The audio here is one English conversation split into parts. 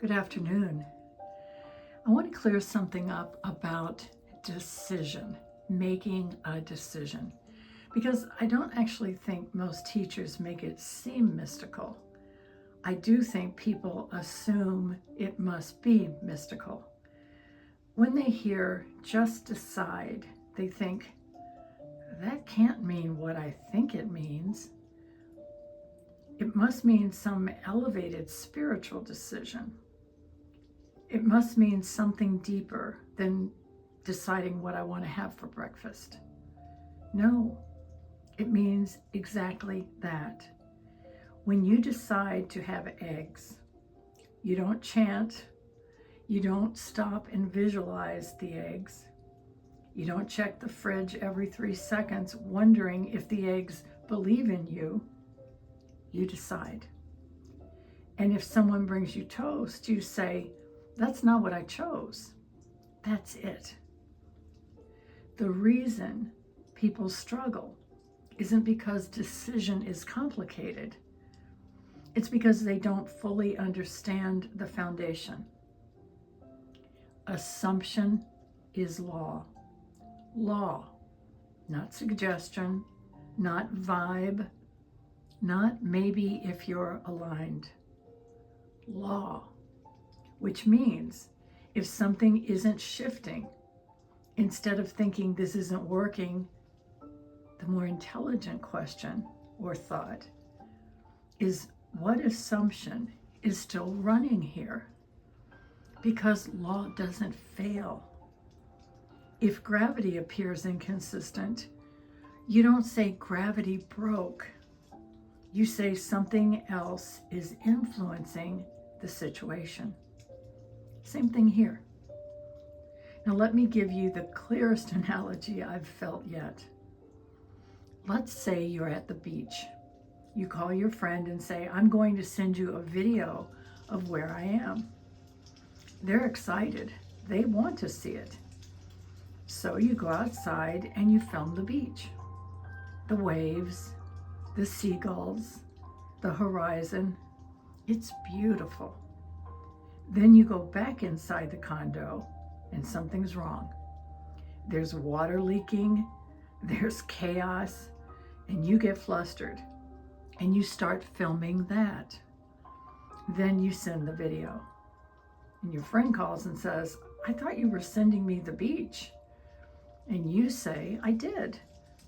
Good afternoon. I want to clear something up about decision, making a decision, because I don't actually think most teachers make it seem mystical. I do think people assume it must be mystical. When they hear just decide, they think, that can't mean what I think it means. It must mean some elevated spiritual decision. It must mean something deeper than deciding what I want to have for breakfast. No, it means exactly that. When you decide to have eggs, you don't chant, you don't stop and visualize the eggs, you don't check the fridge every 3 seconds wondering if the eggs believe in you. You decide. And if someone brings you toast, you say, that's not what I chose. That's it. The reason people struggle isn't because decision is complicated. It's because they don't fully understand the foundation. Assumption is law. Law, not suggestion, not vibe, not maybe if you're aligned. Law, which means if something isn't shifting, instead of thinking this isn't working, the more intelligent question or thought is, what assumption is still running here? Because law doesn't fail. If gravity appears inconsistent, you don't say gravity broke. You say something else is influencing the situation. Same thing here. Now let me give you the clearest analogy I've felt yet. Let's say you're at the beach. You call your friend and say, I'm going to send you a video of where I am. They're excited. They want to see it. So you go outside and you film the beach. The waves, the seagulls, the horizon. It's beautiful. Then you go back inside the condo and something's wrong. There's water leaking, there's chaos, and you get flustered and you start filming that. Then you send the video. And your friend calls and says, I thought you were sending me the beach. And you say, I did.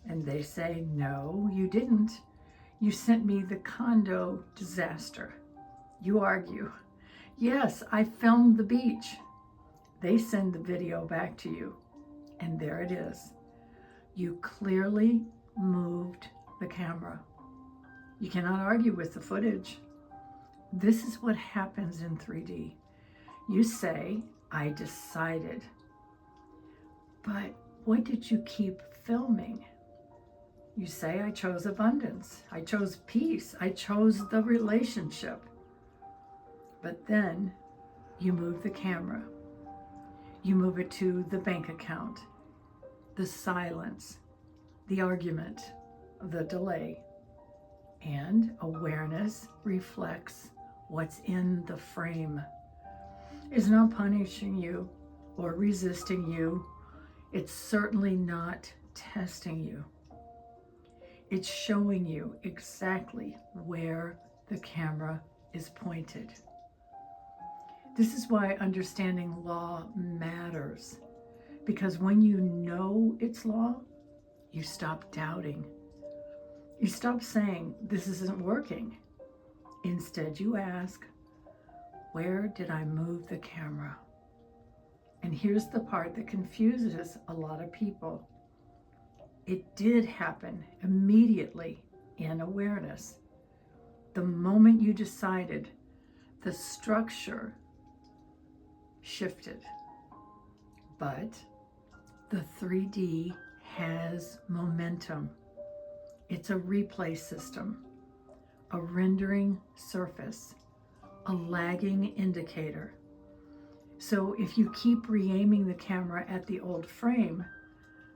And they say, no, you didn't. You sent me the condo disaster. You argue, yes, I filmed the beach. They send the video back to you. And there it is. You clearly moved the camera. You cannot argue with the footage. This is what happens in 3D. You say, I decided. But what did you keep filming? You say, I chose abundance. I chose peace. I chose the relationship. But then you move the camera. You move it to the bank account, the silence, the argument, the delay. And awareness reflects what's in the frame. It's not punishing you or resisting you. It's certainly not testing you. It's showing you exactly where the camera is pointed. This is why understanding law matters, because when you know it's law, you stop doubting. You stop saying, this isn't working. Instead, you ask, where did I move the camera? And here's the part that confuses a lot of people. It did happen immediately in awareness. The moment you decided, the structure shifted. But the 3D has momentum. It's a replay system, a rendering surface, a lagging indicator. So if you keep re-aiming the camera at the old frame,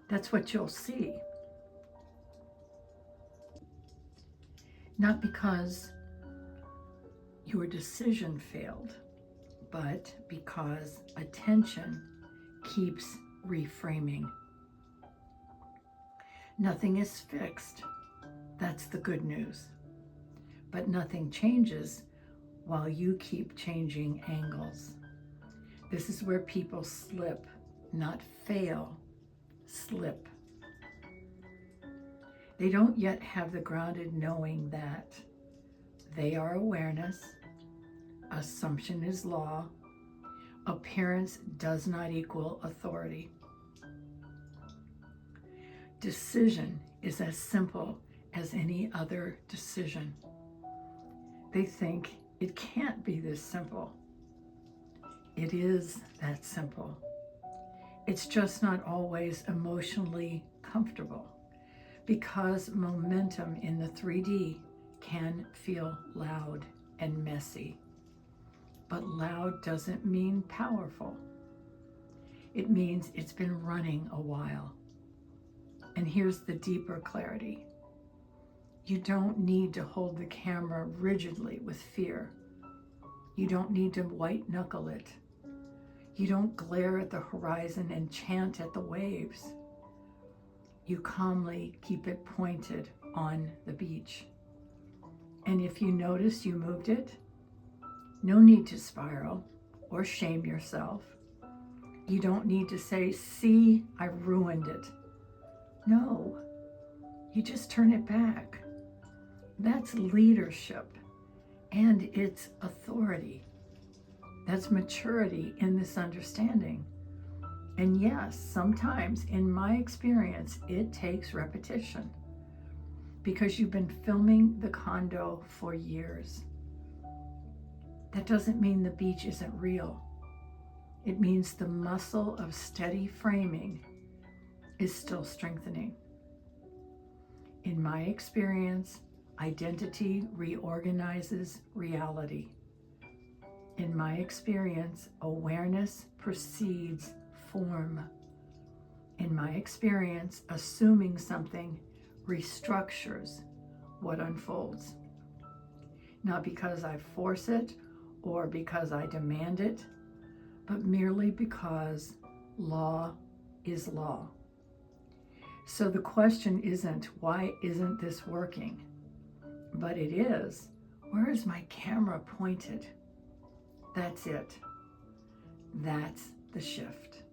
that's what you'll see. Not because your decision failed, but because attention keeps reframing. Nothing is fixed. That's the good news. But nothing changes while you keep changing angles. This is where people slip, not fail, slip. They don't yet have the grounded knowing that they are awareness, assumption is law, appearance does not equal authority. Decision is as simple as any other decision. They think it can't be this simple. It is that simple. It's just not always emotionally comfortable because momentum in the 3D can feel loud and messy. But loud doesn't mean powerful. It means it's been running a while. And here's the deeper clarity. You don't need to hold the camera rigidly with fear. You don't need to white knuckle it. You don't glare at the horizon and chant at the waves. You calmly keep it pointed on the beach. And if you notice you moved it, no need to spiral or shame yourself. You don't need to say, see, I ruined it. No, you just turn it back. That's leadership, and it's authority. That's maturity in this understanding. And yes, sometimes in my experience, it takes repetition because you've been filming the condo for years. That doesn't mean the beach isn't real. It means the muscle of steady framing is still strengthening. In my experience, identity reorganizes reality. In my experience, awareness precedes form. In my experience, assuming something restructures what unfolds. Not because I force it or because I demand it, but merely because law is law. So the question isn't, why isn't this working? But it is, where is my camera pointed? That's it. That's the shift.